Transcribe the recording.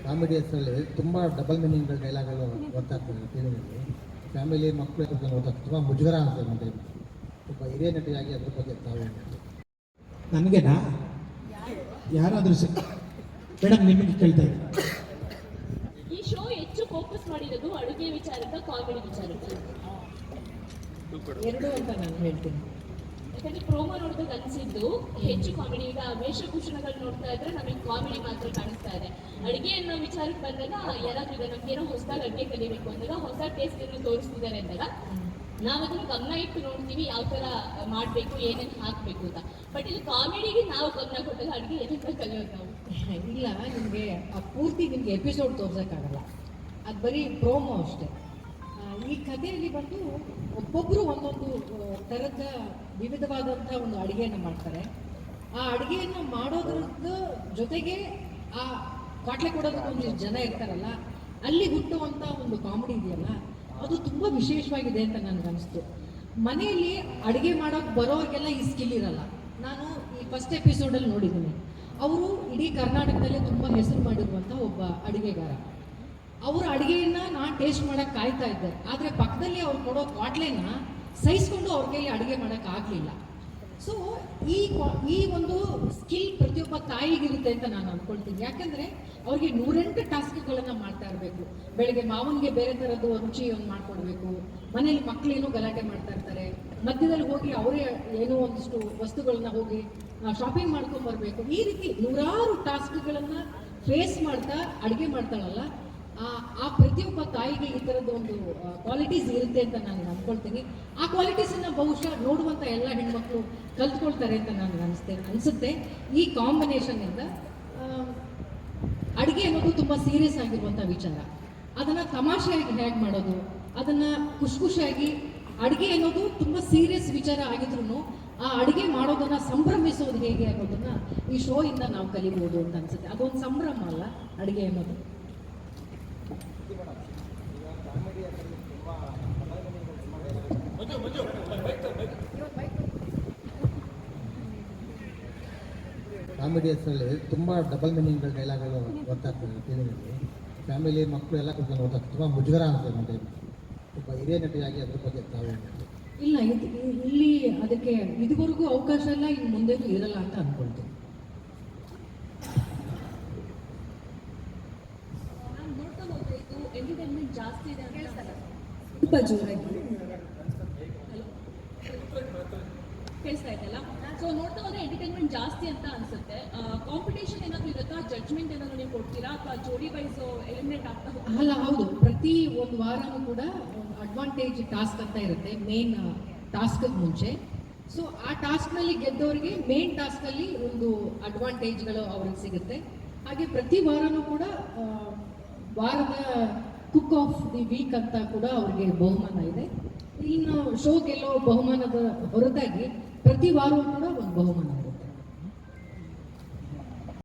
Comedy ಹೆಸರಲ್ಲಿ ತುಂಬ double ಮೀನಿಂಗ್ಗಳ ಡೈಲಾಗ್ಗಳು ಗೊತ್ತಾಗ್ತದೆ ಫಿಲ್ಮಲ್ಲಿ. ಫ್ಯಾಮಿಲಿ ಮಕ್ಕಳು ಓದ್ತಾರೆ, ತುಂಬ ಮುಜುಗರ ಆಗ್ತದೆ ಮತ್ತು ಒಬ್ಬ ಹಿರಿಯ ನಟಿಯಾಗಿ ಅದ್ರ ಬಗ್ಗೆ ತಾವು ನನಗೇನಾ ಯಾರಾದರೂ ಸಿಕ್ಕ ಮೇಡಮ್ ನಿಮಗೆ ಕೇಳ್ತಾ ಇದ್ದೀನಿ. ಈ ಶೋ ಹೆಚ್ಚು ಫೋಕಸ್ ಮಾಡಿರೋದು ಅಡುಗೆ ವಿಚಾರಕ್ಕೆ ಕಾಮಿಡಿ ವಿಚಾರಕ್ಕೆ ಎರಡು ಅಂತ ನಾನು ಹೇಳ್ತೀನಿ. ಯಾಕಂದ್ರೆ ಪ್ರೋಮೋ ನೋಡಿದಾಗ ಅನ್ಸಿದ್ದು ಹೆಚ್ಚು ಕಾಮಿಡಿ. ಈಗ ವೇಷಭೂಷಣಗಳು ನೋಡ್ತಾ ಇದ್ರೆ ನಮಗೆ ಕಾಮಿಡಿ ಮಾತ್ರ ಕಾಣಿಸ್ತಾ ಇದೆ. ಅಡುಗೆ ಅನ್ನೋ ವಿಚಾರಕ್ಕೆ ಬಂದಾಗ ಯಾರಾದ್ರೂ ಈಗ ನಮ್ಗೆ ಏನೋ ಹೊಸದಾಗಿ ಅಡುಗೆ ಕಲಿಬೇಕು ಅಂದಾಗ ಹೊಸ ಟೇಸ್ಟ್ ಏನೋ ತೋರಿಸ್ತಿದ್ದಾರೆ ಅಂದಾಗ ನಾವು ಅದನ್ನು ಗಮನ ಇಟ್ಟು ನೋಡ್ತೀವಿ ಯಾವ ಥರ ಮಾಡಬೇಕು, ಏನೇನು ಹಾಕಬೇಕು ಅಂತ. ಬಟ್ ಇಲ್ಲಿ ಕಾಮಿಡಿಗೆ ನಾವು ಗಮನ ಕೊಟ್ಟಾಗ ಅಡುಗೆ ಏನಂತ ಕಲಿಯೋದು ನಾವು ಇಲ್ಲ, ನಿಮಗೆ ಪೂರ್ತಿ ನಿಮಗೆ ಎಪಿಸೋಡ್ ತೋರ್ಸೋಕ್ಕಾಗಲ್ಲ, ಅದು ಬರೀ ಪ್ರೋಮೋ ಅಷ್ಟೇ. ಈ ಕಥೆಯಲ್ಲಿ ಬಂದು ಒಬ್ಬೊಬ್ಬರು ಒಂದೊಂದು ಥರದ ವಿವಿಧವಾದಂಥ ಒಂದು ಅಡುಗೆಯನ್ನು ಮಾಡ್ತಾರೆ. ಆ ಅಡುಗೆಯನ್ನು ಮಾಡೋದ್ರದ್ದು ಜೊತೆಗೆ ಆ ಬಾಟ್ಲೆ ಕೊಡೋದಕ್ಕೆ ಒಂದಿಷ್ಟು ಜನ ಇರ್ತಾರಲ್ಲ, ಅಲ್ಲಿ ಹುಟ್ಟುವಂಥ ಒಂದು ಕಾಮಿಡಿ ಇದೆಯಲ್ಲ, ಅದು ತುಂಬ ವಿಶೇಷವಾಗಿದೆ ಅಂತ ನನಗನ್ನಿಸ್ತು. ಮನೆಯಲ್ಲಿ ಅಡುಗೆ ಮಾಡೋಕ್ಕೆ ಬರೋರಿಗೆಲ್ಲ ಈ ಸ್ಕಿಲ್ ಇರಲ್ಲ. ನಾನು ಈ ಫಸ್ಟ್ ಎಪಿಸೋಡಲ್ಲಿ ನೋಡಿದ್ದೀನಿ. ಅವರು ಇಡೀ ಕರ್ನಾಟಕದಲ್ಲೇ ತುಂಬ ಹೆಸರು ಮಾಡಿರುವಂಥ ಒಬ್ಬ ಅಡುಗೆಗಾರ. ಅವರ ಅಡುಗೆಯನ್ನು ನಾನು ಟೇಸ್ಟ್ ಮಾಡೋಕ್ಕೆ ಕಾಯ್ತಾ ಇದ್ದೆ, ಆದರೆ ಪಕ್ಕದಲ್ಲಿ ಅವ್ರು ಕೊಡೋ ಬಾಟ್ಲೆನ ಸಹಿಸ್ಕೊಂಡು ಅವ್ರ ಕೈಲಿ ಅಡುಗೆ ಮಾಡೋಕ್ಕಾಗಲಿಲ್ಲ. ಸೊ ಈ ಒಂದು ಸ್ಕಿಲ್ ಪ್ರತಿಯೊಬ್ಬ ತಾಯಿಗಿರುತ್ತೆ ಅಂತ ನಾನು ಅಂದ್ಕೊಳ್ತೀನಿ. ಯಾಕಂದರೆ ಅವ್ರಿಗೆ 108 ಟಾಸ್ಕ್ಗಳನ್ನು ಮಾಡ್ತಾ ಇರಬೇಕು. ಬೆಳಗ್ಗೆ ಮಾವನಿಗೆ ಬೇರೆ ಥರದ್ದು ರುಚಿ ಒಂದು ಮಾಡಿಕೊಡ್ಬೇಕು, ಮನೇಲಿ ಮಕ್ಕಳೇನೋ ಗಲಾಟೆ ಮಾಡ್ತಾ ಇರ್ತಾರೆ, ಮಧ್ಯದಲ್ಲಿ ಹೋಗಿ ಅವರೇ ಏನೋ ಒಂದಿಷ್ಟು ವಸ್ತುಗಳನ್ನ ಹೋಗಿ ಶಾಪಿಂಗ್ ಮಾಡ್ಕೊಂಡ್ಬರ್ಬೇಕು. ಈ ರೀತಿ 100 ಟಾಸ್ಕ್ಗಳನ್ನು ಫೇಸ್ ಮಾಡ್ತಾ ಅಡುಗೆ ಮಾಡ್ತಾಳಲ್ಲ, ಆ ಪ್ರತಿಯೊಬ್ಬ ತಾಯಿಗೆ ಈ ಥರದ್ದು ಒಂದು ಕ್ವಾಲಿಟೀಸ್ ಇರುತ್ತೆ ಅಂತ ನಾನು ಅಂದ್ಕೊಳ್ತೀನಿ. ಆ ಕ್ವಾಲಿಟೀಸನ್ನು ಬಹುಶಃ ನೋಡುವಂಥ ಎಲ್ಲ ಹೆಣ್ಮಕ್ಳು ಕಲ್ತ್ಕೊಳ್ತಾರೆ ಅಂತ ನನಗೆ ಅನಿಸುತ್ತೆ. ಈ ಕಾಂಬಿನೇಷನ್ನಿಂದ ಅಡುಗೆ ಅನ್ನೋದು ತುಂಬ ಸೀರಿಯಸ್ ಆಗಿರುವಂಥ ವಿಚಾರ. ಅದನ್ನು ತಮಾಷೆಯಾಗಿ ಹೇಗೆ ಮಾಡೋದು, ಅದನ್ನು ಖುಷಿಯಾಗಿ ಅಡುಗೆ ಅನ್ನೋದು ತುಂಬ ಸೀರಿಯಸ್ ವಿಚಾರ ಆಗಿದ್ರು ಆ ಅಡುಗೆ ಮಾಡೋದನ್ನು ಸಂಭ್ರಮಿಸೋದು ಹೇಗೆ ಅನ್ನೋದನ್ನು ಈ ಶೋ ಇಂದ ನಾವು ಕಲಿಬೋದು ಅಂತ ಅನಿಸುತ್ತೆ. ಅದೊಂದು ಸಂಭ್ರಮ ಅಲ್ಲ ಅಡುಗೆ ಅನ್ನೋದು. ಕಾಮಿಡಿ ಹೆಸರಲ್ಲಿ ತುಂಬ ಡಬಲ್ ಮೀನಿಂಗ್ಗಳ ಡೈಲಾಗ್ಗಳು ಗೊತ್ತಾಗ್ತದೆ ಫಿಲ್ಮಲ್ಲಿ. ಫ್ಯಾಮಿಲಿ ಮಕ್ಕಳು ಎಲ್ಲ ಕೂತ್ಕೊಂಡು ಓದ್ತಾರೆ, ತುಂಬ ಮುಜುಗರ ಆಗ್ತದೆ ಮತ್ತು ಒಬ್ಬ ಹಿರಿಯ ನಟಿಯಾಗಿ ಅದ್ರ ಬಗ್ಗೆ ತಾವು ಇಲ್ಲ, ಇಲ್ಲಿ ಅದಕ್ಕೆ ಇದುವರೆಗೂ ಅವಕಾಶ ಇಲ್ಲ, ಇನ್ನು ಮುಂದೆನೂ ಇರಲ್ಲ ಅಂತ ಅಂದ್ಕೊಳ್ತೀನಿ. ನಾನು ನೋಡ್ತಾ ಹೋದ್ರೆ ಇದು ಎಂಟರ್ಟೈನ್ಮೆಂಟ್ ಜಾಸ್ತಿ ಇದೆ ಅಂತ ತುಂಬ ಜೋರಾಗಿ ಕೇಳಿಸ್ತಾ ಇದೆಯಲ್ಲ. ಸೊ ನೋಡ್ತಾ ಹೋದ್ರೆ ಎಂಟರ್ಟೈನ್ಮೆಂಟ್ ಜಾಸ್ತಿ ಅಂತ ಅನ್ಸುತ್ತೆ. ಕಾಂಪಿಟೇಷನ್ ಏನಾದರೂ ಇರುತ್ತಾ, ಜಡ್ಜ್ಮೆಂಟ್ ಏನಾದರೂ ನೀವು ಕೊಡ್ತೀರಾ ಅಥವಾ ಜೋಡಿ ವೈಸ್ ಎಲಿಮಿನೇಟ್ ಆಗ್ತಾ ಹೋಗ್ತೀರಾ? ಅಲ್ಲ, ಹೌದು. ಪ್ರತಿ ಒಂದು ವಾರನೂ ಕೂಡ ಅಡ್ವಾಂಟೇಜ್ ಟಾಸ್ಕ್ ಅಂತ ಇರುತ್ತೆ ಮೇನ್ ಟಾಸ್ಕ್ಗೆ ಮುಂಚೆ. ಸೊ ಆ ಟಾಸ್ಕ್ನಲ್ಲಿ ಗೆದ್ದವರಿಗೆ ಮೇನ್ ಟಾಸ್ಕಲ್ಲಿ ಒಂದು ಅಡ್ವಾಂಟೇಜ್ಗಳು ಅವ್ರಿಗೆ ಸಿಗುತ್ತೆ. ಹಾಗೆ ಪ್ರತಿ ವಾರನೂ ಕೂಡ ವಾರದ ಕುಕ್ ಆಫ್ ದಿ ವೀಕ್ ಅಂತ ಕೂಡ ಅವ್ರಿಗೆ ಬಹುಮಾನ ಇದೆ. ಇನ್ನು ಶೋ ಗೆಲ್ಲೋ ಬಹುಮಾನದ ಹೊರತಾಗಿ ಪ್ರತಿ ವಾರವೂ ಕೂಡ ಒಂದು ಬಹುಮಾನ ಇದೆ.